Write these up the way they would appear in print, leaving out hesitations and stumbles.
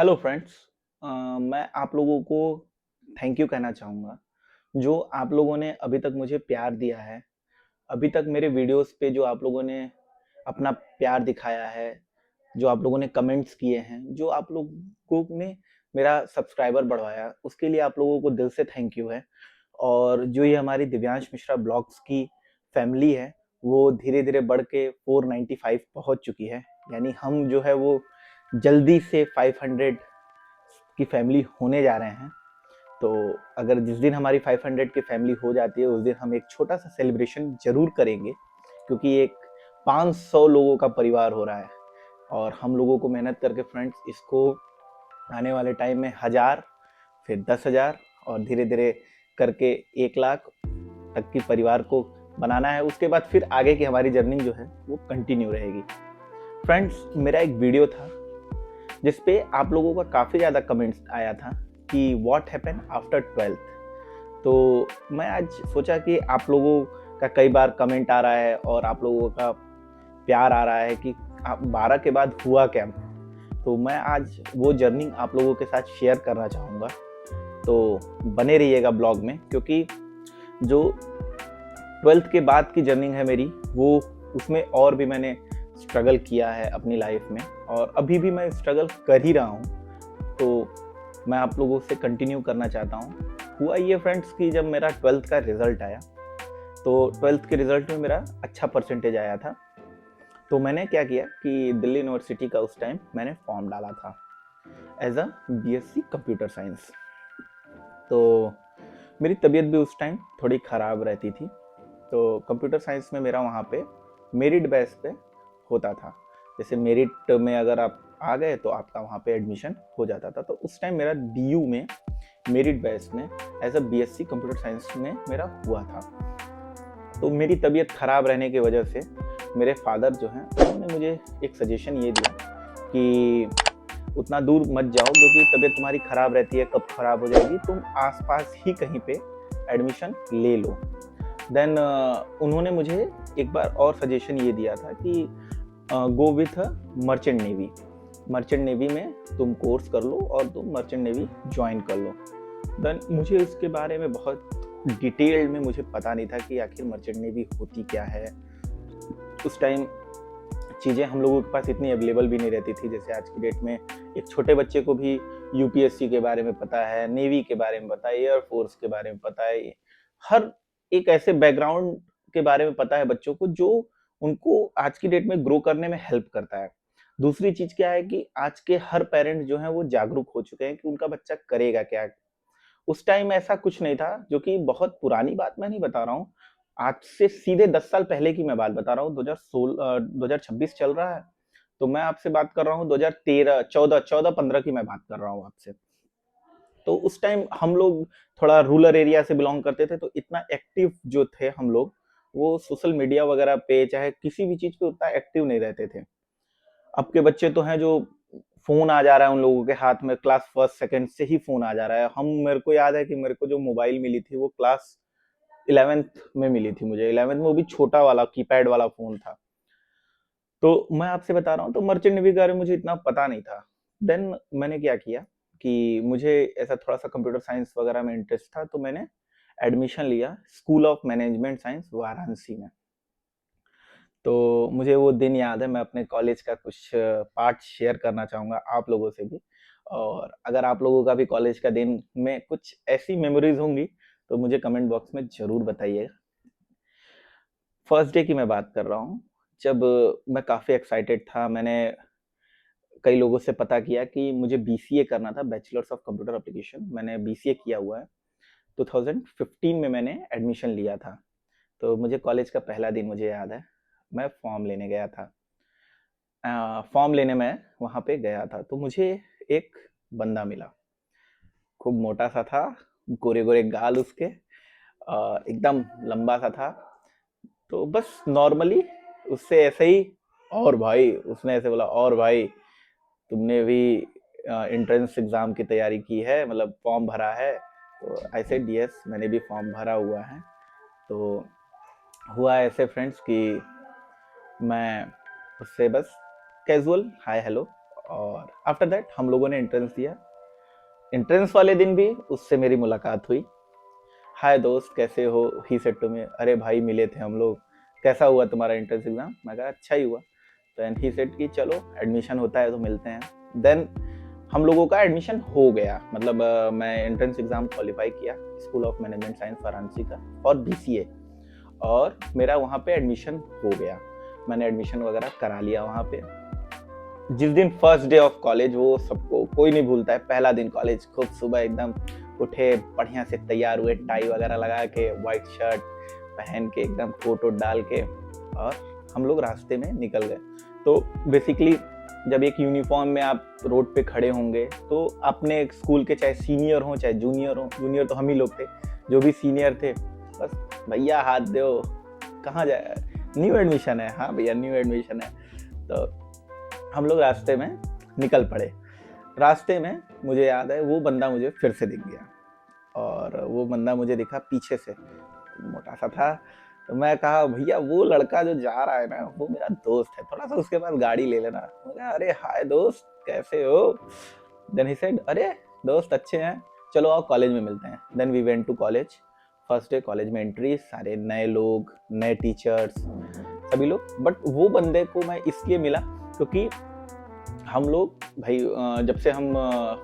Hello friends. मैं आप लोगों को थैंक यू कहना चाहूँगा जो आप लोगों ने अभी तक मुझे प्यार दिया है। अभी तक मेरे वीडियोस पे जो आप लोगों ने अपना प्यार दिखाया है, जो आप लोगों ने कमेंट्स किए हैं, जो आप लोगों ने मेरा सब्सक्राइबर बढ़वाया, उसके लिए आप लोगों को दिल से थैंक यू है। और जो ये हमारी दिव्यांश मिश्रा ब्लॉग्स की फैमिली है, वो धीरे धीरे बढ़ के 495 पहुंच चुकी है। यानी हम जो है वो जल्दी से 500 की फैमिली होने जा रहे हैं। तो अगर जिस दिन हमारी 500 की फैमिली हो जाती है उस दिन हम एक छोटा सा सेलिब्रेशन जरूर करेंगे, क्योंकि एक 500 लोगों का परिवार हो रहा है। और हम लोगों को मेहनत करके फ्रेंड्स इसको आने वाले टाइम में 1000, फिर 10,000 और धीरे धीरे करके 1 लाख तक की परिवार को बनाना है। उसके बाद फिर आगे की हमारी जर्नी जो है वो कंटिन्यू रहेगी। फ्रेंड्स, मेरा एक वीडियो था जिसपे आप लोगों का काफ़ी ज़्यादा कमेंट्स आया था कि व्हाट हैपन आफ्टर 12th। तो मैं आज सोचा कि आप लोगों का कई बार कमेंट आ रहा है और आप लोगों का प्यार आ रहा है कि आप 12 के बाद हुआ क्या। तो मैं आज वो जर्नी आप लोगों के साथ शेयर करना चाहूँगा। तो बने रहिएगा ब्लॉग में, क्योंकि जो 12th के बाद की जर्नी है मेरी, वो उसमें और भी मैंने स्ट्रगल किया है अपनी लाइफ में, और अभी भी मैं स्ट्रगल कर ही रहा हूँ। तो मैं आप लोगों से कंटिन्यू करना चाहता हूँ। हुआ ये फ्रेंड्स कि जब मेरा 12th का रिजल्ट आया, तो 12th के रिजल्ट में मेरा अच्छा परसेंटेज आया था। तो मैंने क्या किया कि दिल्ली यूनिवर्सिटी का उस टाइम मैंने फॉर्म डाला था as a BSc computer science. तो मेरी तबीयत भी उस टाइम थोड़ी ख़राब रहती थी। तो कंप्यूटर साइंस में मेरा वहाँ पे मेरिट बेस पे होता था। जैसे मेरिट में अगर आप आ गए तो आपका वहाँ पे एडमिशन हो जाता था। तो उस टाइम मेरा डीयू में मेरिट बेस में as a BSc computer science में मेरा हुआ था। तो मेरी तबीयत ख़राब रहने की वजह से मेरे फादर जो हैं उन्होंने मुझे एक सजेशन ये दिया कि उतना दूर मत जाओ, क्योंकि तबीयत तुम्हारी ख़राब रहती है, कब ख़राब हो जाएगी, तुम आसपास ही कहीं पे एडमिशन ले लो। देन उन्होंने मुझे एक बार और सजेशन ये दिया था कि go with merchant navy. Merchant navy में तुम कोर्स कर लो और तुम मर्चेंट नेवी ज्वाइन कर लो। देन मुझे इसके बारे में बहुत डिटेल्ड में मुझे पता नहीं था कि आखिर मर्चेंट नेवी होती क्या है। उस टाइम चीज़ें हम लोगों के पास इतनी अवेलेबल भी नहीं रहती थी जैसे आज की डेट में एक छोटे बच्चे को भी यूपीएससी के बारे में पता है, नेवी के बारे में पता है, एयरफोर्स के बारे में पता है। हर एक ऐसे बैकग्राउंड के बारे में पता है बच्चों को जो उनको आज की डेट में ग्रो करने में हेल्प करता है। दूसरी चीज क्या है कि आज के हर पेरेंट जो है वो जागरूक हो चुके हैं कि उनका बच्चा करेगा क्या। उस टाइम ऐसा कुछ नहीं था, जो कि बहुत पुरानी बात मैं नहीं बता रहा हूँ। आज से सीधे 10 साल पहले की मैं बात बता रहा हूँ। 2026 चल रहा है। तो मैं आपसे बात कर रहा हूँ 2013, 14, 15 की मैं बात कर रहा हूँ आपसे। तो उस टाइम हम लोग थोड़ा रूरल एरिया से बिलोंग करते थे, तो इतना एक्टिव जो थे हम लोग, वो सोशल मीडिया वगैरह पे चाहे किसी भी चीज पे उतना एक्टिव नहीं रहते थे। अब के बच्चे तो हैं जो फोन आ जा रहा है उन लोगों के हाथ में, क्लास फर्स्ट सेकंड से ही फोन आ जा रहा है। मेरे को याद है कि मेरे को जो मोबाइल मिली थी वो क्लास 11th में मिली थी मुझे। 11th में वो भी छोटा वाला कीपैड वाला फोन था। तो मैं आपसे बता रहा हूँ, तो मर्चेंट नेवी के बारे में मुझे इतना पता नहीं था। देन मैंने क्या किया कि मुझे ऐसा थोड़ा सा कंप्यूटर साइंस वगैरह में इंटरेस्ट था, तो मैंने एडमिशन लिया school of management science Varanasi में। तो मुझे वो दिन याद है। मैं अपने कॉलेज का कुछ पार्ट शेयर करना चाहूँगा आप लोगों से भी। और अगर आप लोगों का भी कॉलेज का दिन में कुछ ऐसी मेमोरीज होंगी तो मुझे कमेंट बॉक्स में ज़रूर बताइएगा। फर्स्ट डे की मैं बात कर रहा हूँ, जब मैं काफ़ी एक्साइटेड था। मैंने कई लोगों से पता किया कि मुझे बीसीए करना था, बैचलर्स ऑफ कंप्यूटर एप्लीकेशन। मैंने बीसीए किया हुआ है। 2015 में मैंने एडमिशन लिया था। तो मुझे कॉलेज का पहला दिन मुझे याद है। मैं फॉर्म लेने गया था। फॉर्म लेने में वहाँ पे गया था, तो मुझे एक बंदा मिला। खूब मोटा सा था, गोरे गोरे गाल उसके, एकदम लंबा सा था। तो बस नॉर्मली उससे ऐसे ही, और भाई उसने ऐसे बोला, और भाई तुमने भी एंट्रेंस एग्जाम की तैयारी की है, मतलब फॉर्म भरा है। तो आई सेड यस, मैंने भी फॉर्म भरा हुआ है। तो हुआ ऐसे फ्रेंड्स कि मैं उससे बस कैजुअल हाय हेलो और आफ्टर दैट हम लोगों ने एंट्रेंस दिया। एंट्रेंस वाले दिन भी उससे मेरी मुलाकात हुई। हाय दोस्त कैसे हो, ही सेड टू मी, अरे भाई मिले थे हम लोग, कैसा हुआ तुम्हारा एंट्रेंस एग्जाम? मैं कहा अच्छा ही हुआ। देन ही सेड कि चलो एडमिशन होता है तो मिलते हैं। देन हम लोगों का एडमिशन हो गया, मतलब मैं एंट्रेंस एग्जाम क्वालिफाई किया school of management science Varanasi का और बीसीए, और मेरा वहाँ पे एडमिशन हो गया। मैंने एडमिशन वगैरह करा लिया वहाँ पे। जिस दिन फर्स्ट डे ऑफ कॉलेज, वो सबको कोई नहीं भूलता है, पहला दिन कॉलेज, खूब सुबह एकदम उठे, बढ़िया से तैयार हुए, टाई वगैरह लगा के, वाइट शर्ट पहन के, एकदम कोट वोट डाल के, और हम लोग रास्ते में निकल गए। तो बेसिकली जब एक यूनिफॉर्म में आप रोड पे खड़े होंगे तो अपने स्कूल के चाहे सीनियर हो चाहे जूनियर हो, जूनियर तो हम ही लोग थे, जो भी सीनियर थे, बस भैया हाथ दो, कहाँ जाए, न्यू एडमिशन है, हाँ भैया न्यू एडमिशन है। तो हम लोग रास्ते में निकल पड़े। रास्ते में मुझे याद है वो बंदा मुझे फिर से दिख गया, और वो बंदा मुझे दिखा पीछे से, मोटा सा था। तो मैं कहा भैया वो लड़का जो जा रहा है ना वो मेरा दोस्त है, थोड़ा सा उसके पास गाड़ी ले लेना। मैं कहा अरे हाय दोस्त कैसे हो? देन ही सेड अरे दोस्त अच्छे हैं, चलो आओ कॉलेज में मिलते हैं। Then we went to college. First day college में एंट्री, सारे नए लोग, नए टीचर्स, सभी लोग। बट वो बंदे को मैं इसलिए मिला क्योंकि हम लोग भाई जब से हम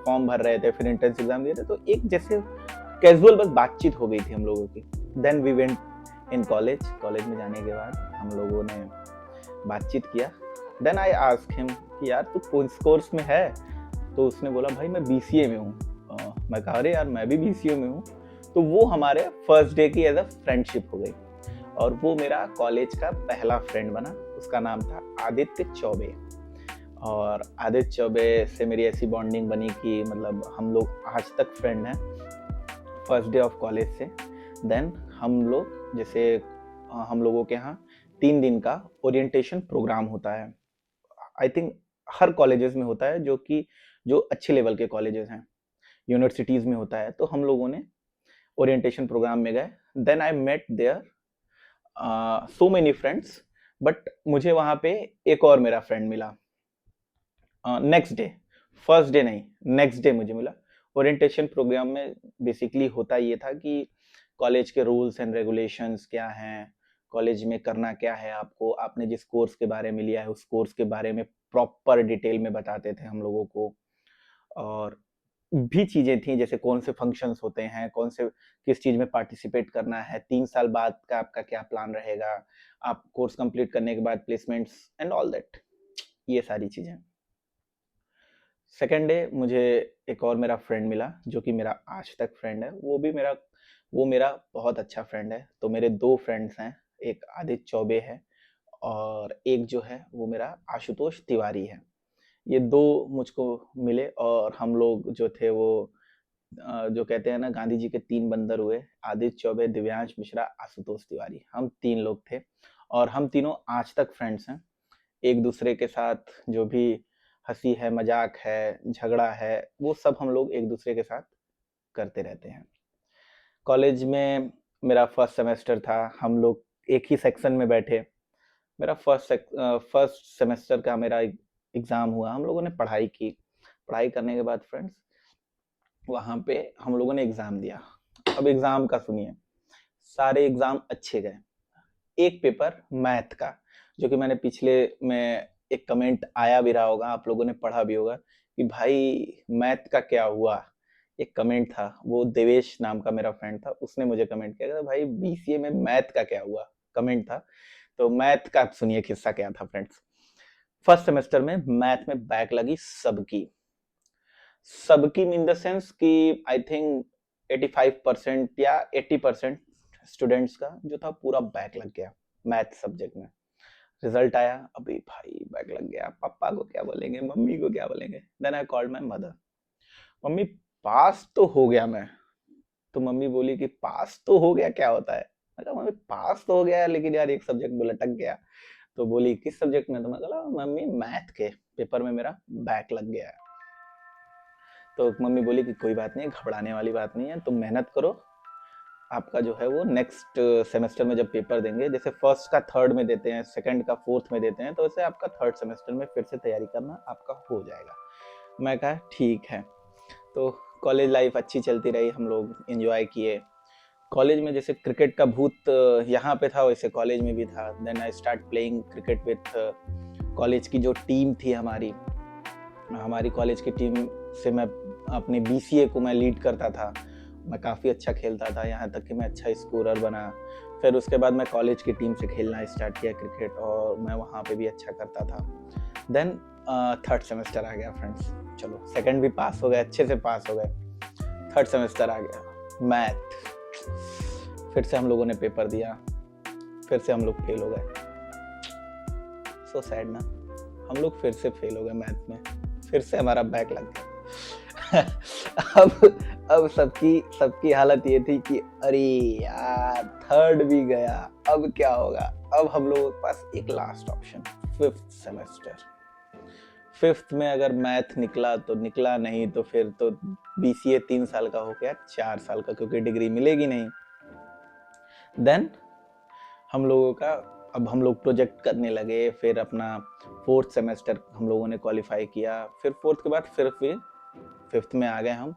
फॉर्म भर रहे थे, फिर एंट्रेंस एग्जाम दिए थे, तो एक जैसे कैजुअल बस बातचीत हो गई थी हम लोगों की। Then we went in college. College में जाने के बाद हम लोगों ने बातचीत किया। देन आई आस्क हिम कि यार तू कौन कोर्स में है? तो उसने बोला भाई मैं बीसीए में हूँ। मैं कहा अरे यार मैं भी बीसीए में हूँ। तो वो हमारे फर्स्ट डे की एज अ फ्रेंडशिप हो गई, और वो मेरा कॉलेज का पहला फ्रेंड बना। उसका नाम था आदित्य चौबे, और आदित्य चौबे से मेरी ऐसी बॉन्डिंग बनी कि मतलब हम लोग आज तक फ्रेंड हैं फर्स्ट डे ऑफ कॉलेज से। देन हम लोग जैसे हम लोगों के यहाँ 3 दिन का ओरिएंटेशन प्रोग्राम होता है। आई थिंक हर कॉलेजेस में होता है, जो कि जो अच्छे लेवल के कॉलेजेस हैं, यूनिवर्सिटीज में होता है। तो हम लोगों ने ओरिएंटेशन प्रोग्राम में गए। Then I met there so many friends, but मुझे वहाँ पे एक और मेरा फ्रेंड मिला नेक्स्ट डे। फर्स्ट डे नहीं, नेक्स्ट डे मुझे मिला। ओरिएंटेशन प्रोग्राम में बेसिकली होता ये था कि कॉलेज के रूल्स एंड रेगुलेशंस क्या हैं, कॉलेज में करना क्या है आपको, आपने जिस कोर्स के बारे में लिया है उस कोर्स के बारे में प्रॉपर डिटेल में बताते थे हम लोगों को। और भी चीजें थी जैसे कौन से फंक्शंस होते हैं, कौन से किस चीज में पार्टिसिपेट करना है, 3 साल बाद का आपका क्या प्लान रहेगा, आप कोर्स कंप्लीट करने के बाद प्लेसमेंट्स एंड ऑल दैट, ये सारी चीजें। सेकेंड डे मुझे एक और मेरा फ्रेंड मिला, जो कि मेरा आज तक फ्रेंड है। वो मेरा बहुत अच्छा फ्रेंड है। तो मेरे 2 फ्रेंड्स हैं, एक आदित्य चौबे है और एक जो है वो मेरा आशुतोष तिवारी है। ये 2 मुझको मिले, और हम लोग जो थे वो जो कहते हैं ना गांधी जी के 3 बंदर हुए, आदित्य चौबे, दिव्यांश मिश्रा, आशुतोष तिवारी, हम 3 लोग थे, और हम तीनों आज तक फ्रेंड्स हैं। एक दूसरे के साथ जो भी हंसी है, मजाक है, झगड़ा है, वो सब हम लोग एक दूसरे के साथ करते रहते हैं। कॉलेज में मेरा फर्स्ट सेमेस्टर था, हम लोग एक ही सेक्शन में बैठे। मेरा फर्स्ट सेमेस्टर का मेरा एग्ज़ाम हुआ, हम लोगों ने पढ़ाई की। पढ़ाई करने के बाद फ्रेंड्स वहाँ पे हम लोगों ने एग्ज़ाम दिया। अब एग्ज़ाम का सुनिए, सारे एग्ज़ाम अच्छे गए। एक पेपर मैथ का, जो कि मैंने पिछले में एक कमेंट आया भी रहा होगा, आप लोगों ने पढ़ा भी होगा कि भाई मैथ का क्या हुआ। एक कमेंट था, वो देवेश नाम का मेरा फ्रेंड था, उसने मुझे कमेंट किया था भाई बीसीए में मैथ का क्या हुआ, कमेंट था। तो मैथ का सुनिए किस्सा क्या था फ्रेंड्स। फर्स्ट सेमेस्टर में मैथ में बैक लगी सबकी। सबकी इन द सेंस कि आई थिंक 85% या 80% स्टूडेंट्स का जो था पूरा बैक लग गया मैथ सब्जेक्ट में। रिजल्ट आया, अभी भाई बैक लग गया, पापा को क्या बोलेंगे, मम्मी को क्या बोलेंगे। Then I called my mother, mummy पास तो हो गया मैं। तो मम्मी बोली कि पास तो हो गया क्या होता है? मैं कहा मम्मी पास तो हो गया लेकिन यार एक सब्जेक्ट में लटक गया। तो बोली किस सब्जेक्ट में? तो मैं कहा मम्मी मैथ के पेपर में मेरा बैक लग गया है। तो मम्मी बोली कि कोई बात नहीं, घबराने वाली बात नहीं है, तुम मेहनत करो, आपका जो है वो नेक्स्ट सेमेस्टर में जब पेपर देंगे, जैसे फर्स्ट का थर्ड में देते हैं, सेकंड का फोर्थ में देते हैं, तो वैसे आपका थर्ड सेमेस्टर में फिर से तैयारी करना आपका हो जाएगा। मैं कहा ठीक है। तो कॉलेज लाइफ अच्छी चलती रही, हम लोग एंजॉय किए। कॉलेज में जैसे क्रिकेट का भूत यहाँ पे था, वैसे कॉलेज में भी था। Then I start playing cricket with college की जो टीम थी हमारी, हमारी कॉलेज की टीम से मैं अपनी बीसीए को मैं लीड करता था। मैं काफ़ी अच्छा खेलता था, यहाँ तक कि मैं अच्छा स्कोरर बना। फिर उसके बाद मैं कॉलेज की टीम से खेलना स्टार्ट किया क्रिकेट, और मैं वहाँ पे भी अच्छा करता था। देन थर्ड सेमेस्टर आ गया फ्रेंड्स, चलो सेकंड भी पास हो गए, अच्छे से पास हो गए। थर्ड सेमेस्टर आ गया, मैथ। फिर से हम लोगों ने पेपर दिया, फिर से हम लोग फेल हो गए। सो सैड ना, हम लोग फिर से फेल हो गए मैथ में, फिर से हमारा बैक लग गया। अब सबकी सबकी हालत ये थी कि अरे यार थर्ड भी गया, अब क्या होगा। अब हम लोगों के पास एक last option, fifth semester. Fifth में अगर मैथ निकला तो निकला, नहीं तो फिर तो बीसीए 3 साल का हो गया 4 साल का, क्योंकि डिग्री मिलेगी नहीं। देन हम लोगों का, अब हम लोग प्रोजेक्ट करने लगे। फिर अपना फोर्थ सेमेस्टर हम लोगों ने क्वालिफाई किया। फिर फोर्थ के बाद फिर फिफ्थ में आ गए हम।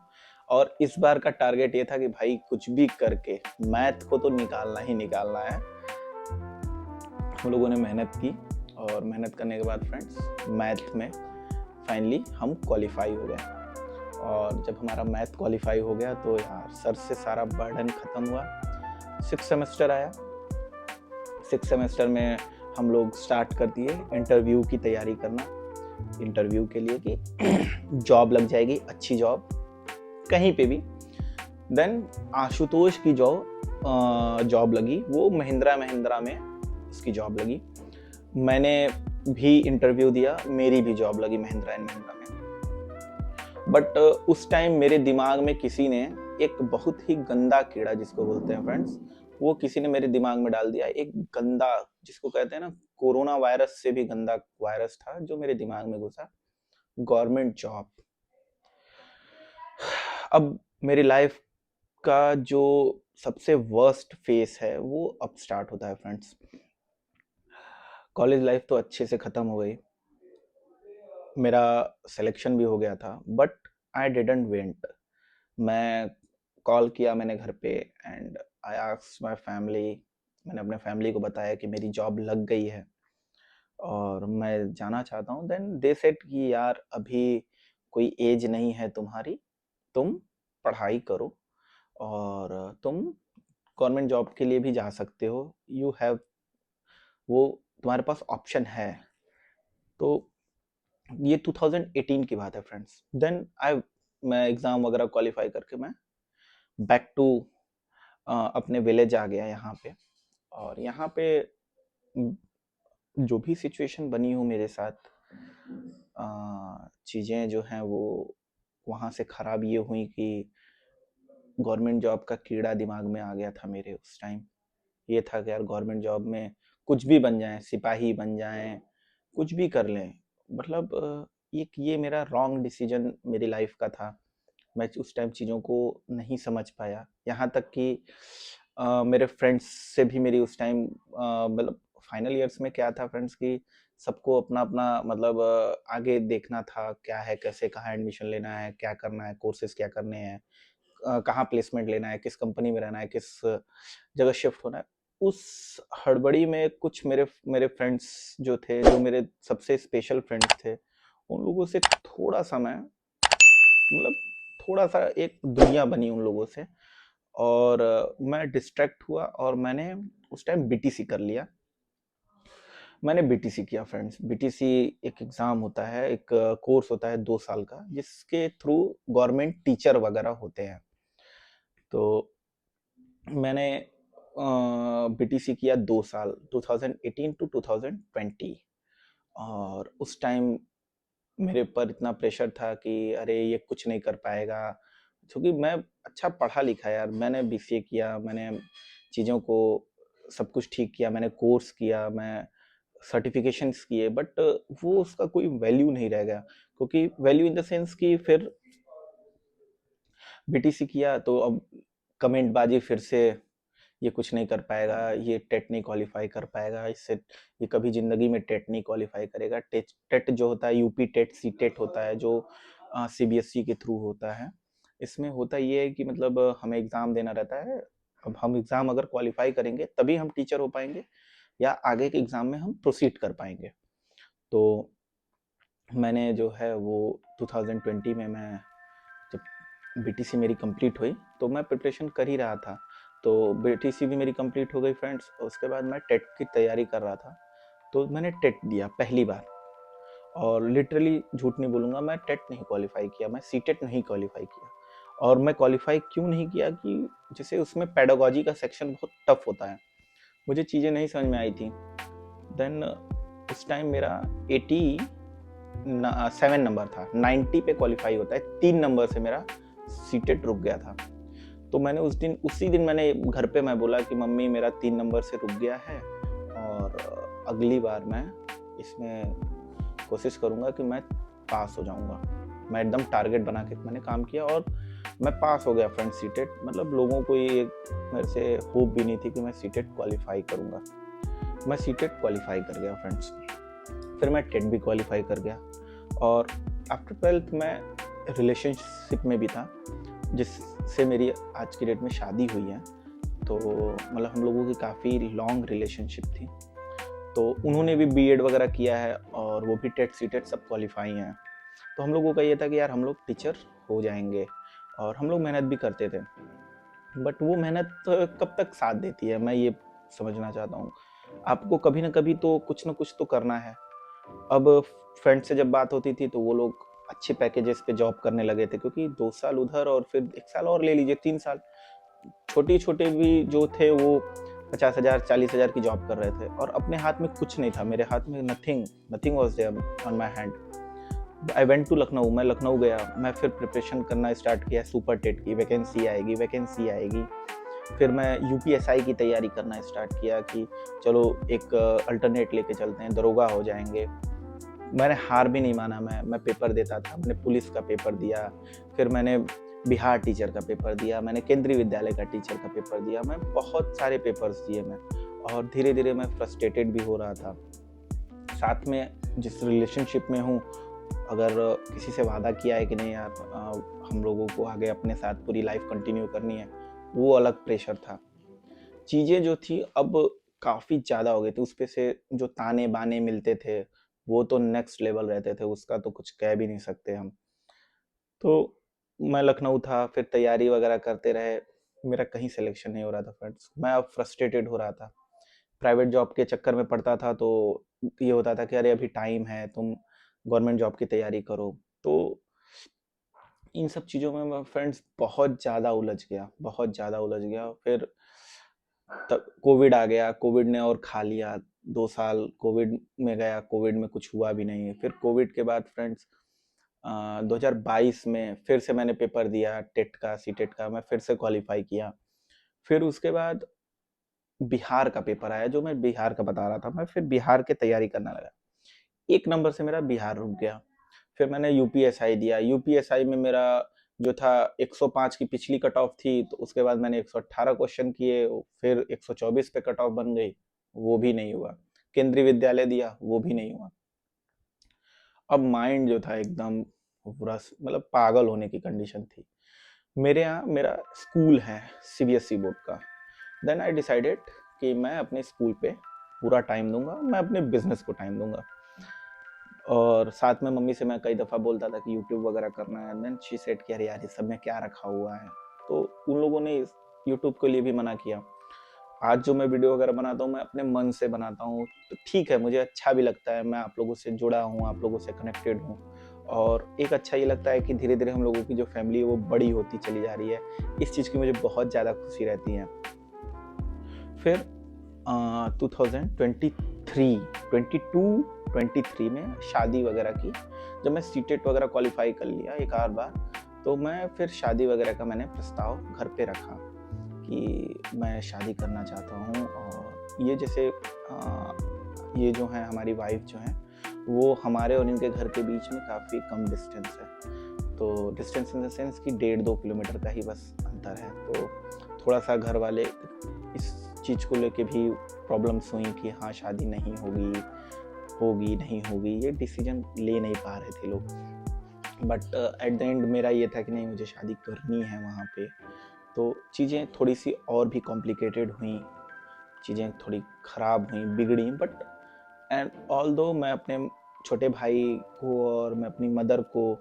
और इस बार का टारगेट ये था कि भाई कुछ भी करके मैथ को तो निकालना ही निकालना है। हम लोगों ने मेहनत की, और मेहनत करने के बाद फ्रेंड्स मैथ में फाइनली हम क्वालिफाई हो गए। और जब हमारा मैथ क्वालिफाई हो गया तो यार सर से सारा बर्डन ख़त्म हुआ। सिक्स सेमेस्टर आया। सिक्स सेमेस्टर में हम लोग स्टार्ट कर दिए इंटरव्यू की तैयारी करना, इंटरव्यू के लिए कि जॉब लग जाएगी, अच्छी जॉब कहीं पे भी। देन आशुतोष की जॉब लगी, वो महिंद्रा में उसकी जॉब लगी। मैंने भी इंटरव्यू दिया, मेरी भी जॉब लगी महिंद्रा एंड महिंद्रा में। बट उस टाइम मेरे दिमाग में किसी ने एक बहुत ही गंदा कीड़ा, जिसको बोलते हैं फ्रेंड्स, वो किसी ने मेरे दिमाग में डाल दिया। एक गंदा, जिसको कहते हैं ना, कोरोना वायरस से भी गंदा वायरस था जो मेरे दिमाग में घुसा, गवर्नमेंट जॉब। अब मेरी लाइफ का जो सबसे वर्स्ट फेस है वो अब स्टार्ट होता है फ्रेंड्स। कॉलेज लाइफ तो अच्छे से ख़त्म हो गई, मेरा सिलेक्शन भी हो गया था, बट आई डिडंट वेंट। मैं कॉल किया मैंने घर पे, and I asked my family. मैंने अपने फैमिली को बताया कि मेरी जॉब लग गई है और मैं जाना चाहता हूँ। देन दे सेड कि यार अभी कोई एज नहीं है तुम्हारी, तुम पढ़ाई करो और तुम गवर्नमेंट जॉब के लिए भी जा सकते हो, यू हैव, वो तुम्हारे पास ऑप्शन है। तो ये 2018 की बात है फ्रेंड्स। देन आई, मैं एग्ज़ाम वगैरह क्वालिफाई करके मैं बैक टू अपने विलेज आ गया यहाँ पे। और यहाँ पे जो भी सिचुएशन बनी हो मेरे साथ, चीज़ें जो हैं वो वहाँ से ख़राब ये हुई कि गवर्नमेंट जॉब का कीड़ा दिमाग में आ गया था मेरे उस टाइम। ये था कि यार गवर्नमेंट जॉब में कुछ भी बन जाए, सिपाही बन जाएं, कुछ भी कर लें। मतलब एक ये मेरा रॉन्ग डिसीजन मेरी लाइफ का था। मैं उस टाइम चीज़ों को नहीं समझ पाया। यहाँ तक कि मेरे फ्रेंड्स से भी मेरी उस टाइम, मतलब फाइनल ईयर्स में क्या था फ्रेंड्स कि सबको अपना अपना मतलब आगे देखना था, क्या है, कैसे, कहाँ एडमिशन लेना है, क्या करना है, कोर्सेज क्या करने हैं, कहाँ प्लेसमेंट लेना है, किस कंपनी में रहना है, किस जगह शिफ्ट होना है। उस हड़बड़ी में कुछ मेरे मेरे फ्रेंड्स जो थे, जो मेरे सबसे स्पेशल फ्रेंड्स थे, उन लोगों से थोड़ा सा मैं, मतलब थोड़ा सा एक दुनिया बनी उन लोगों से, और मैं डिस्ट्रैक्ट हुआ और मैंने उस टाइम बीटीसी कर लिया। मैंने बीटीसी किया फ्रेंड्स। बीटीसी एक एग्ज़ाम होता है, एक कोर्स होता है 2 साल का, जिसके थ्रू गवर्नमेंट टीचर वगैरह होते हैं। तो मैंने बीटीसी किया 2 साल, 2018 टू 2020। और उस टाइम मेरे ऊपर इतना प्रेशर था कि अरे ये कुछ नहीं कर पाएगा, क्योंकि मैं अच्छा पढ़ा लिखा यार, मैंने बीसीए किया, मैंने चीज़ों को सब कुछ ठीक किया, मैंने कोर्स किया, मैं सर्टिफिकेशंस किए, बट वो उसका कोई वैल्यू नहीं रह गया। क्योंकि वैल्यू इन द सेंस कि फिर बीटीसी किया तो अब कमेंटबाजी फिर से, ये कुछ नहीं कर पाएगा, ये टेट नहीं क्वालिफाई कर पाएगा, इससे ये कभी ज़िंदगी में टेट नहीं क्वालिफाई करेगा। टेट टेट जो होता है यूपी टेट, सी टेट होता है जो सीबीएसई के थ्रू होता है। इसमें होता ये है कि मतलब हमें एग्ज़ाम देना रहता है। अब हम एग्ज़ाम अगर क्वालिफाई करेंगे तभी हम टीचर हो पाएंगे या आगे के एग्ज़ाम में हम प्रोसीड कर पाएंगे। तो मैंने जो है वो 2020 में मैं जब बीटीसी मेरी कंप्लीट हुई तो मैं प्रिपरेशन कर ही रहा था। तो बीटीसी भी मेरी कंप्लीट हो गई फ्रेंड्स। उसके बाद मैं टेट की तैयारी कर रहा था, तो मैंने टेट दिया पहली बार। और लिटरली झूठ नहीं बोलूँगा, मैं टेट नहीं क्वालिफाई किया, मैं सीटेट नहीं क्वालिफाई किया। और मैं क्वालिफाई क्यों नहीं किया कि जैसे उसमें पेडागोजी का सेक्शन बहुत टफ होता है, मुझे चीज़ें नहीं समझ में आई थी। देन उस टाइम मेरा 87 नंबर था, 90 पे क्वालिफाई होता है, 3 नंबर से मेरा सीटेट रुक गया था। तो मैंने उसी दिन मैंने घर पे मैं बोला कि मम्मी मेरा 3 नंबर से रुक गया है और अगली बार मैं इसमें कोशिश करूँगा कि मैं पास हो जाऊँगा। मैं एकदम टारगेट बना के मैंने काम किया और मैं पास हो गया फ्रेंड्स सीटेट। मतलब लोगों को ये मेरे से होप भी नहीं थी कि मैं सीटेट क्वालिफाई करूँगा। मैं सीटेट क्वालिफाई कर गया फ्रेंड्स। फिर मैं टेट भी क्वालिफाई कर गया और आफ्टर 12th मैं रिलेशनशिप में भी था, जिससे मेरी आज की डेट में शादी हुई है। तो मतलब हम लोगों की काफ़ी लॉन्ग रिलेशनशिप थी। तो उन्होंने भी बीएड वगैरह किया है और वो भी टेट सीटेट सब क्वालिफाई हैं। तो हम लोगों का ये था कि यार हम लोग टीचर हो जाएंगे और हम लोग मेहनत भी करते थे। बट वो मेहनत कब तक साथ देती है, मैं ये समझना चाहता हूँ। आपको कभी ना कभी तो कुछ ना कुछ तो करना है। अब फ्रेंड से जब बात होती थी तो वो लोग अच्छे पैकेजेस पे जॉब करने लगे थे, क्योंकि 2 साल उधर और फिर 1 साल और ले लीजिए, 3 साल। छोटे-छोटे भी जो थे वो 50,000 40,000 की जॉब कर रहे थे और अपने हाथ में कुछ नहीं था। मेरे हाथ में nothing was there on my hand. I went to Lucknow, मैं लखनऊ गया। मैं फिर प्रिपरेशन करना स्टार्ट किया सुपर टेट की, वैकेंसी आएगी। फिर मैं यूपीएसआई की तैयारी करना स्टार्ट किया कि चलो एक अल्टरनेट लेके चलते हैं, दरोगा हो जाएंगे। मैंने हार भी नहीं माना, मैं पेपर देता था। मैंने पुलिस का पेपर दिया, फिर मैंने बिहार टीचर का पेपर दिया, मैंने केंद्रीय विद्यालय का टीचर का पेपर दिया। मैं बहुत सारे पेपर्स दिए मैं, और धीरे धीरे मैं फ्रस्ट्रेटेड भी हो रहा था। साथ में जिस रिलेशनशिप में हूँ, अगर किसी से वादा किया है कि नहीं यार हम लोगों को आगे अपने साथ पूरी लाइफ कंटिन्यू करनी है, वो अलग प्रेशर था। चीज़ें जो थी अब काफ़ी ज़्यादा हो गई थी, उस पे से जो ताने बाने मिलते थे वो तो नेक्स्ट लेवल रहते थे, उसका तो कुछ कह भी नहीं सकते हम। तो मैं लखनऊ था, फिर तैयारी वगैरह करते रहे, मेरा कहीं सिलेक्शन नहीं हो रहा था फ्रेंड्स। मैं अब फ्रस्ट्रेटेड हो रहा था। प्राइवेट जॉब के चक्कर में पड़ता था तो ये होता था कि अरे अभी टाइम है, तुम गवर्नमेंट जॉब की तैयारी करो। तो इन सब चीज़ों में मैं फ्रेंड्स बहुत ज़्यादा उलझ गया। फिर तब कोविड आ गया, कोविड ने और खा लिया। 2 साल कोविड में गया, कोविड में कुछ हुआ भी नहीं। फिर कोविड के बाद फ्रेंड्स 2022 में फिर से मैंने पेपर दिया टेट का, सीटेट का, मैं फिर से क्वालिफाई किया। फिर उसके बाद बिहार का पेपर आया, जो मैं बिहार का बता रहा था, मैं फिर बिहार की तैयारी करने लगा। 1 नंबर से मेरा बिहार रुक गया। फिर मैंने यूपीएसआई दिया, यूपीएसआई में मेरा जो था 105 की पिछली कट ऑफ थी, तो उसके बाद मैंने 118 क्वेश्चन किए, फिर 124 पे कट ऑफ बन गई, वो भी नहीं हुआ। केंद्रीय विद्यालय दिया, वो भी नहीं हुआ। अब माइंड जो था एकदम पूरा मतलब पागल होने की कंडीशन थी। मेरे यहाँ मेरा स्कूल है सीबीएसई बोर्ड का। देन आई डिसाइडेड कि मैं अपने स्कूल पे पूरा टाइम दूंगा, मैं अपने बिजनेस को टाइम दूंगा। और साथ में मम्मी से मैं कई दफ़ा बोलता था कि यूट्यूब वगैरह करना है। देन शी सेड कि अरे यार ये सब में क्या रखा हुआ है। तो उन लोगों ने यूट्यूब के लिए भी मना किया। आज जो मैं वीडियो वगैरह बनाता हूँ, मैं अपने मन से बनाता हूँ, तो ठीक है, मुझे अच्छा भी लगता है। मैं आप लोगों से जुड़ा हूँ, आप लोगों से कनेक्टेड हूँ, और एक अच्छा ये लगता है कि धीरे धीरे हम लोगों की जो फैमिली है वो बड़ी होती चली जा रही है। इस चीज़ की मुझे बहुत ज़्यादा खुशी रहती है। फिर 2023 में शादी वगैरह की। जब मैं सीटेट वगैरह क्वालिफाई कर लिया एक आध बार, तो मैं फिर शादी वगैरह का मैंने प्रस्ताव घर पे रखा कि मैं शादी करना चाहता हूँ। और ये जैसे ये जो है हमारी वाइफ जो है, वो हमारे और इनके घर के बीच में काफ़ी कम डिस्टेंस है। तो डिस्टेंस इन द सेंस कि 1.5-2 किलोमीटर का ही बस अंतर है। तो थोड़ा-सा घर वाले इस चीज़ को लेके भी प्रॉब्लम्स हुई कि हाँ, शादी नहीं होगी, होगी, नहीं होगी, ये डिसीज़न ले नहीं पा रहे थे लोग। बट एट द एंड मेरा ये था कि नहीं, मुझे शादी करनी है वहाँ पे। तो चीज़ें थोड़ी-सी और भी कॉम्प्लिकेटेड हुईं, चीज़ें थोड़ी ख़राब हुईं, बिगड़ी, बट एंड ऑल्दो मैं अपने छोटे भाई को और मैं अपनी मदर को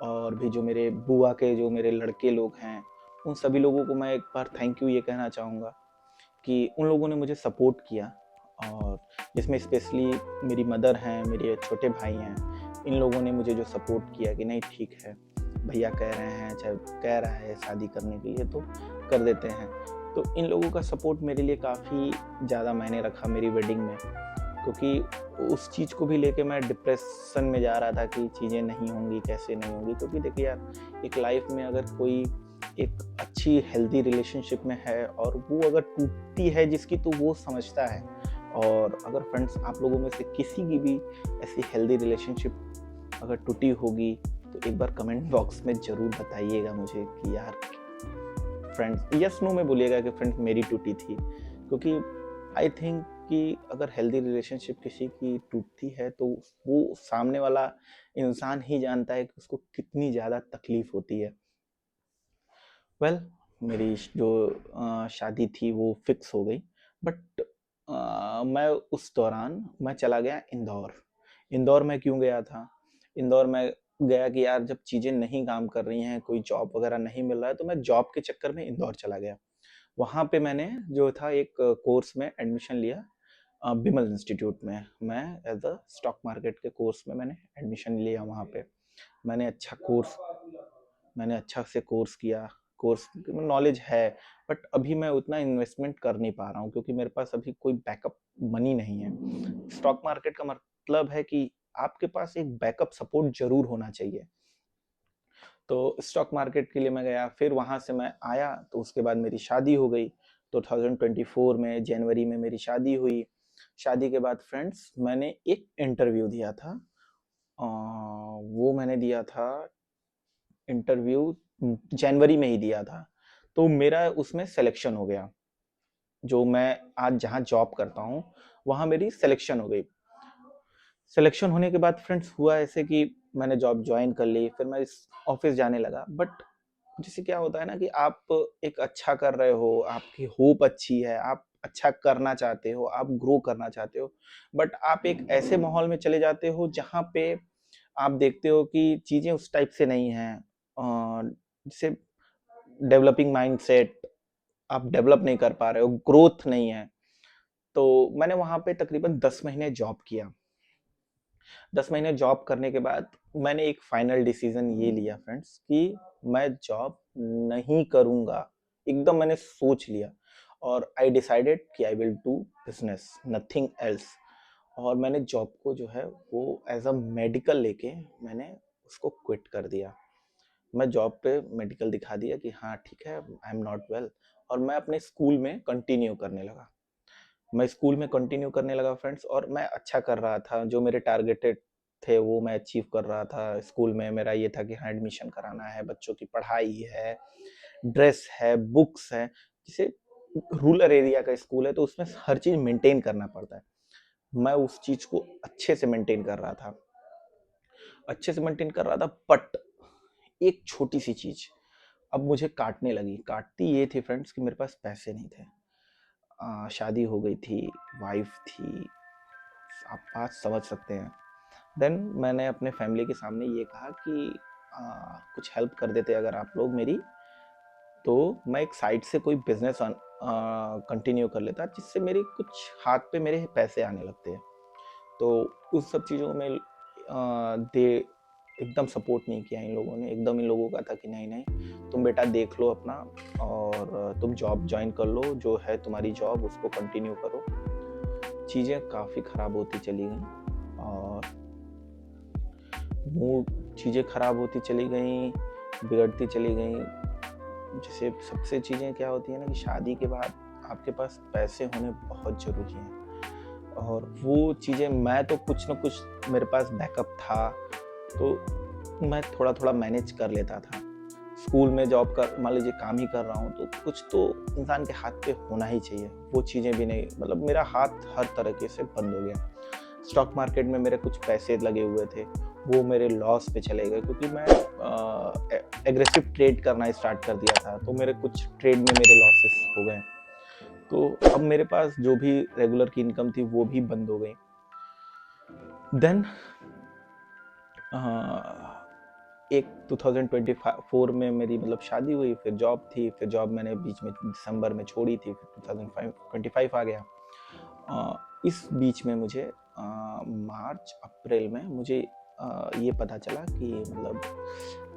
और भी जो मेरे बुआ के जो मेरे लड़के लोग हैं, उन सभी लोगों को मैं एक बार थैंक यू ये कहना चाहूँगा कि उन लोगों ने मुझे सपोर्ट किया। और जिसमें स्पेशली मेरी मदर हैं, मेरे छोटे भाई हैं, इन लोगों ने मुझे जो सपोर्ट किया कि नहीं ठीक है, भैया कह रहे हैं, चाहे कह रहा है शादी करने के लिए तो कर देते हैं। तो इन लोगों का सपोर्ट मेरे लिए काफ़ी ज़्यादा मायने रखा मेरी वेडिंग में, क्योंकि उस चीज़ को भी लेके मैं डिप्रेशन में जा रहा था कि चीज़ें नहीं होंगी, कैसे नहीं होंगी। क्योंकि देखिए यार, एक लाइफ में अगर कोई एक अच्छी हेल्दी रिलेशनशिप में है और वो अगर टूटती है जिसकी, तो वो समझता है। और अगर फ्रेंड्स आप लोगों में से किसी की भी ऐसी हेल्दी रिलेशनशिप अगर टूटी होगी, तो एक बार कमेंट बॉक्स में ज़रूर बताइएगा मुझे कि यार फ्रेंड्स, यस नो में बोलिएगा कि फ्रेंड्स मेरी टूटी थी। क्योंकि आई थिंक कि अगर हेल्दी रिलेशनशिप किसी की टूटती है तो वो सामने वाला इंसान ही जानता है कि उसको कितनी ज़्यादा तकलीफ होती है। वेल, मेरी जो शादी थी वो फिक्स हो गई, बट मैं उस दौरान मैं चला गया इंदौर। इंदौर में क्यों गया था? इंदौर में गया कि यार जब चीज़ें नहीं काम कर रही हैं, कोई जॉब वगैरह नहीं मिल रहा है, तो मैं जॉब के चक्कर में इंदौर चला गया। वहाँ पे मैंने जो था एक कोर्स में एडमिशन लिया, बिमल इंस्टीट्यूट में। मैं एज अ स्टॉक मार्केट के कोर्स में मैंने एडमिशन लिया वहाँ पे। मैंने अच्छा कोर्स मैंने अच्छा से कोर्स किया। कोर्स में नॉलेज है, बट अभी मैं उतना इन्वेस्टमेंट कर नहीं पा रहा हूँ क्योंकि मेरे पास अभी कोई बैकअप मनी नहीं है। स्टॉक मार्केट का मतलब है कि आपके पास एक बैकअप सपोर्ट ज़रूर होना चाहिए। तो स्टॉक मार्केट के लिए मैं गया, फिर वहाँ से मैं आया तो उसके बाद मेरी शादी हो गई। 2024 में जनवरी में मेरी शादी हुई। शादी के बाद फ्रेंड्स मैंने एक इंटरव्यू दिया था। वो मैंने दिया था इंटरव्यू जनवरी में ही दिया था, तो मेरा उसमें सिलेक्शन हो गया। जो मैं आज जहाँ जॉब करता हूँ, वहाँ मेरी सिलेक्शन हो गई। सिलेक्शन होने के बाद फ्रेंड्स हुआ ऐसे कि मैंने जॉब ज्वाइन कर ली, फिर मैं इस ऑफिस जाने लगा। बट जैसे क्या होता है ना कि आप एक अच्छा कर रहे हो, आपकी होप अच्छी है, आप अच्छा करना चाहते हो, आप ग्रो करना चाहते हो, बट आप एक ऐसे माहौल में चले जाते हो जहाँ पे आप देखते हो कि चीज़ें उस टाइप से नहीं हैं। जैसे डेवलपिंग माइंडसेट, आप डेवलप नहीं कर पा रहे हो, ग्रोथ नहीं है। तो मैंने वहाँ पे तकरीबन 10 महीने जॉब किया। 10 महीने जॉब करने के बाद मैंने एक फाइनल डिसीजन ये लिया फ्रेंड्स कि मैं जॉब नहीं करूँगा। एकदम मैंने सोच लिया और आई डिसाइडेड कि I will do business, nothing else. और मैंने जॉब को जो है वो एज़ अ मेडिकल लेके मैंने उसको क्विट कर दिया। मैं जॉब पे मेडिकल दिखा दिया कि हाँ ठीक है, आई एम नॉट वेल, और मैं अपने स्कूल में कंटिन्यू करने लगा। मैं स्कूल में कंटिन्यू करने लगा फ्रेंड्स, और मैं अच्छा कर रहा था। जो मेरे टारगेटेड थे वो मैं अचीव कर रहा था। स्कूल में मेरा ये था कि हाँ एडमिशन कराना है, बच्चों की पढ़ाई है, ड्रेस है, बुक्स है। जैसे रूरल एरिया का स्कूल है तो उसमें हर चीज़ मेंटेन करना पड़ता है। मैं उस चीज़ को अच्छे से मेंटेन कर रहा था, बट एक छोटी सी चीज़ अब मुझे काटने लगी। काटती ये थी फ्रेंड्स कि मेरे पास पैसे नहीं थे। शादी हो गई थी, वाइफ थी, आप बात समझ सकते हैं। देन मैंने अपने फैमिली के सामने ये कहा कि कुछ हेल्प कर देते अगर आप लोग मेरी, तो मैं एक साइड से कोई बिजनेस कंटिन्यू कर लेता जिससे मेरे कुछ हाथ पे मेरे पैसे आने लगते हैं। तो उस सब चीज़ों में दे एकदम सपोर्ट नहीं किया इन लोगों ने। एकदम इन लोगों का था कि नहीं नहीं, तुम बेटा देख लो अपना, और तुम जॉब ज्वाइन कर लो, जो है तुम्हारी जॉब उसको कंटिन्यू करो। चीज़ें काफ़ी ख़राब होती चली गई और मूड, चीज़ें ख़राब होती चली गई, बिगड़ती चली गई। जैसे सबसे चीज़ें क्या होती है ना कि शादी के बाद आपके पास पैसे होने बहुत ज़रूरी हैं, और वो चीज़ें मैं तो कुछ ना कुछ मेरे पास बैकअप था, तो मैं थोड़ा थोड़ा मैनेज कर लेता था। स्कूल में जॉब कर मान लीजिए काम ही कर रहा हूँ, तो कुछ तो इंसान के हाथ पे होना ही चाहिए। वो चीज़ें भी नहीं, मतलब मेरा हाथ हर तरीके से बंद हो गया। स्टॉक मार्केट में मेरे कुछ पैसे लगे हुए थे, वो मेरे लॉस पे चले गए, क्योंकि मैं एग्रेसिव ट्रेड करना स्टार्ट कर दिया था, तो मेरे कुछ ट्रेड में मेरे लॉसेस हो गए। तो अब मेरे पास जो भी रेगुलर की इनकम थी वो भी बंद हो गई। देन एक 2024 में मेरी मतलब शादी हुई, फिर जॉब थी, फिर जॉब मैंने बीच में दिसंबर में छोड़ी थी, फिर 2025 आ गया। इस बीच में मुझे मार्च अप्रैल में मुझे ये पता चला कि मतलब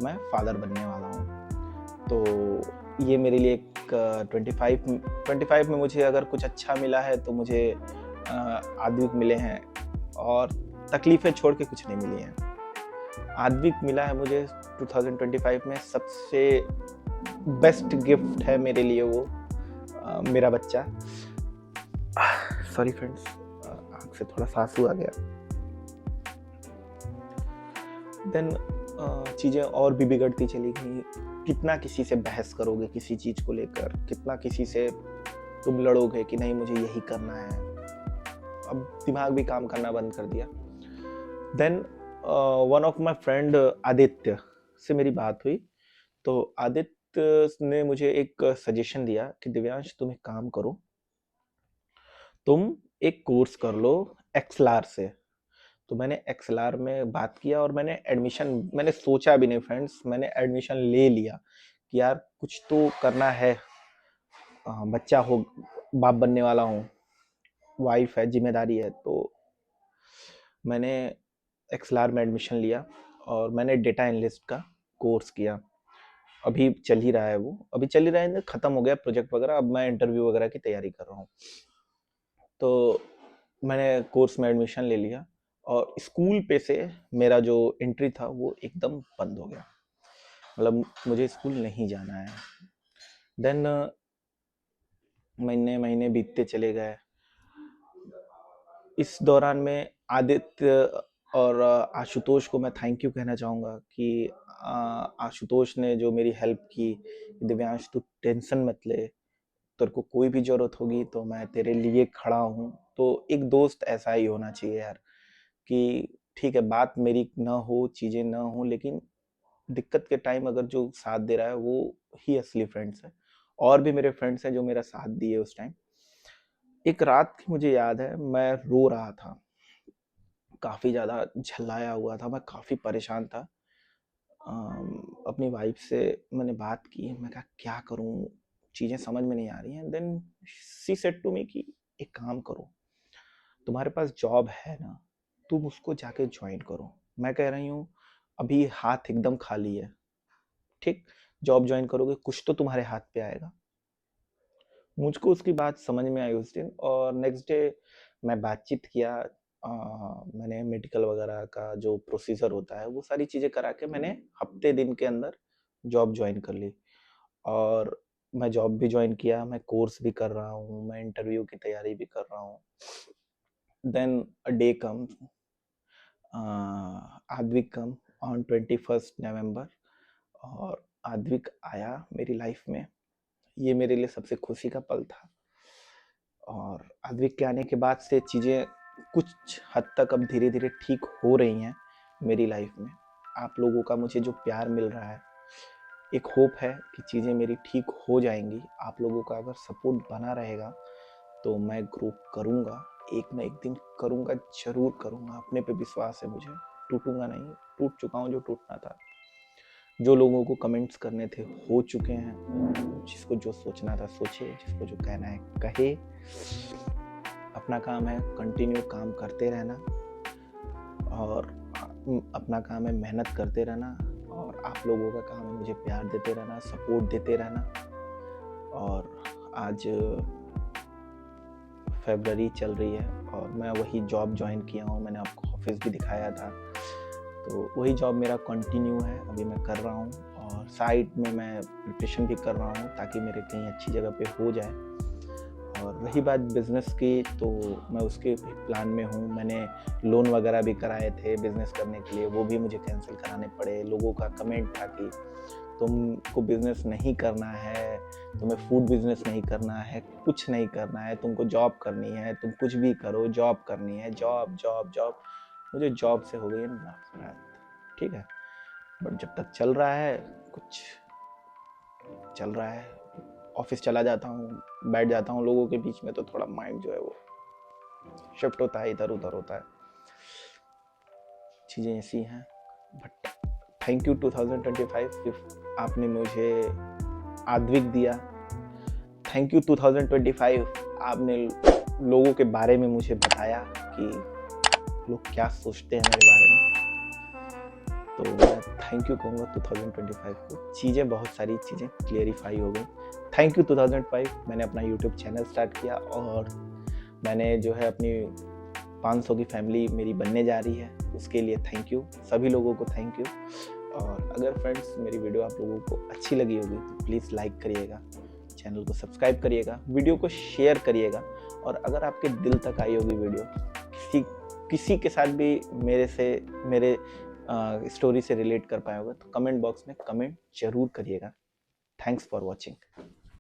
मैं फादर बनने वाला हूँ। तो ये मेरे लिए एक 25 में मुझे अगर कुछ अच्छा मिला है तो मुझे आद्विक मिले हैं, और तकलीफ़ें छोड़ के कुछ नहीं मिली हैं। आद्विक मिला है मुझे 2025 में, सबसे बेस्ट गिफ्ट है मेरे लिए वो मेरा बच्चा। सॉरी फ्रेंड्स, आँख से थोड़ा सा आंसू आ गया। देन चीज़ें और भी बिगड़ती चली गई। कितना किसी से बहस करोगे किसी चीज़ को लेकर, कितना किसी से तुम लड़ोगे कि नहीं मुझे यही करना है। अब दिमाग भी काम करना बंद कर दिया। Then one of my friend Aditya से मेरी बात हुई, तो आदित्य ने मुझे एक सजेशन दिया कि दिव्यांश तुम एक काम करो, तुम एक कोर्स कर लो एक्सएलआर से। तो मैंने एक्सएलआर में बात किया और मैंने सोचा भी नहीं फ्रेंड्स, मैंने एडमिशन ले लिया कि यार कुछ तो करना है। बच्चा हो, बाप बनने वाला हूँ, वाइफ है, जिम्मेदारी है, तो मैंने एक्सएलआर में एडमिशन लिया और मैंने डेटा एनालिस्ट का कोर्स किया। अभी चल ही रहा है वो, अभी चल ही रहा है, ख़त्म हो गया प्रोजेक्ट वगैरह, अब मैं इंटरव्यू वगैरह की तैयारी कर रहा हूँ। तो मैंने कोर्स में एडमिशन ले लिया और स्कूल पे से मेरा जो एंट्री था वो एकदम बंद हो गया, मतलब मुझे स्कूल नहीं जाना है। देन महीने महीने बीतते चले गए। इस दौरान में आदित्य और आशुतोष को मैं थैंक यू कहना चाहूँगा कि आशुतोष ने जो मेरी हेल्प की, दिव्यांश तू टेंशन मत ले, तेरे को कोई भी ज़रूरत होगी तो मैं तेरे लिए खड़ा हूँ। तो एक दोस्त ऐसा ही होना चाहिए यार, कि ठीक है बात मेरी ना हो, चीज़ें ना हो, लेकिन दिक्कत के टाइम अगर जो साथ दे रहा है वो ही असली फ्रेंड्स है। और भी मेरे फ्रेंड्स हैं जो मेरा साथ दिए उस टाइम। एक रात की मुझे याद है, मैं रो रहा था, काफ़ी ज़्यादा झल्लाया हुआ था, मैं काफ़ी परेशान था। अपनी वाइफ से मैंने बात की, मैं कहा क्या करूँ, चीज़ें समझ में नहीं आ रही हैं। Then she said to me कि एक काम करो, तुम्हारे पास जॉब है ना, तुम उसको जाके ज्वाइन करो। मैं कह रही हूँ अभी हाथ एकदम खाली है, ठीक, जॉब ज्वाइन करोगे कुछ तो तुम्हारे हाथ पे आएगा। मुझको उसकी बात समझ में आई उस दिन, और नेक्स्ट डे मैं बातचीत किया। मैंने मेडिकल वगैरह का जो प्रोसीजर होता है वो सारी चीज़ें करा के मैंने हफ्ते दिन के अंदर जॉब ज्वाइन कर ली। और मैं जॉब भी ज्वाइन किया, मैं कोर्स भी कर रहा हूँ, मैं इंटरव्यू की तैयारी भी कर रहा हूँ। Then a day comes, Advik come on 21 November, और आद्विक आया मेरी लाइफ में। ये मेरे लिए सबसे खुशी का पल था। और आद्विक के आने के बाद से चीज़ें कुछ हद तक अब धीरे धीरे ठीक हो रही हैं मेरी लाइफ में। आप लोगों का मुझे जो प्यार मिल रहा है, एक होप है कि चीज़ें मेरी ठीक हो जाएंगी। आप लोगों का अगर सपोर्ट बना रहेगा तो मैं ग्रो करूँगा, एक ना एक दिन करूँगा, ज़रूर करूँगा। अपने पे विश्वास है मुझे, टूटूंगा नहीं, टूट चुका हूँ जो टूटना था। जो लोगों को कमेंट्स करने थे हो चुके हैं, जिसको जो सोचना था सोचे, जिसको जो कहना है कहे। अपना काम है कंटिन्यू काम करते रहना, और अपना काम है मेहनत करते रहना, और आप लोगों का काम है मुझे प्यार देते रहना, सपोर्ट देते रहना। और आज फरवरी चल रही है और मैं वही जॉब ज्वाइन किया हूँ, मैंने आपको ऑफिस भी दिखाया था, तो वही जॉब मेरा कंटिन्यू है, अभी मैं कर रहा हूँ। और साइड में मैं प्रिपरेशन भी कर रहा हूँ ताकि मेरे कहीं अच्छी जगह पे हो जाए। और रही बात बिज़नेस की, तो मैं उसके प्लान में हूँ। मैंने लोन वगैरह भी कराए थे बिज़नेस करने के लिए, वो भी मुझे कैंसिल कराने पड़े। लोगों का कमेंट था कि तुमको बिजनेस नहीं करना है, तुम्हें फूड बिजनेस नहीं करना है, कुछ नहीं करना है, तुमको जॉब करनी है, तुम कुछ भी करो, जॉब करनी है, जॉब जॉब जॉब। मुझे जॉब से हो गई है नफरत, ठीक है। बट जब तक चल रहा है, कुछ चल रहा है, ऑफिस चला जाता हूँ, बैठ जाता हूँ लोगों के बीच में, तो थोड़ा माइंड जो है वो शिफ्ट होता है, इधर उधर होता है, चीज़ें ऐसी हैं। बट थैंक यू 2025, आपने मुझे आद्विक दिया। थैंक यू 2025, आपने लोगों के बारे में मुझे बताया कि लोग क्या सोचते हैं मेरे बारे में। तो मैं थैंक यू कहूँगा 2025 को। चीज़ें, बहुत सारी चीज़ें क्लियरिफाई हो गई। थैंक यू 2005, मैंने अपना यूट्यूब चैनल स्टार्ट किया और मैंने जो है अपनी 500 की फैमिली मेरी बनने जा रही है, उसके लिए थैंक यू, सभी लोगों को थैंक यू। और अगर फ्रेंड्स मेरी वीडियो आप लोगों को अच्छी लगी होगी तो प्लीज़ लाइक करिएगा, चैनल को सब्सक्राइब करिएगा, वीडियो को शेयर करिएगा। और अगर आपके दिल तक आई होगी वीडियो, किसी के साथ भी मेरे स्टोरी से रिलेट कर पाया होगा, तो कमेंट बॉक्स में कमेंट जरूर करिएगा। Thanks for watching.